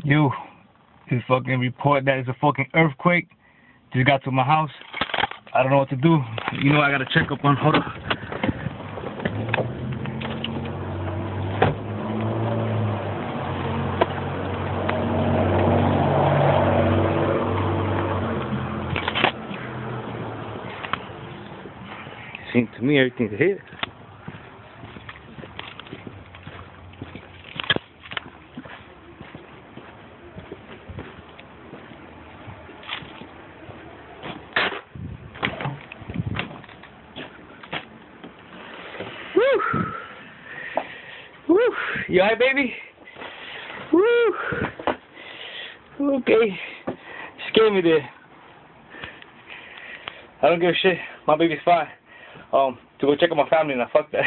Yo, this fucking report that it's a fucking earthquake just got to my house. I don't know what to do. You know I gotta check up on. Hold up. Seems to me everything's hit. Woo! Woo! You alright, baby? Woo! Okay. Scared me there. I don't give a shit. My baby's fine. To go check on my family now. Fuck that.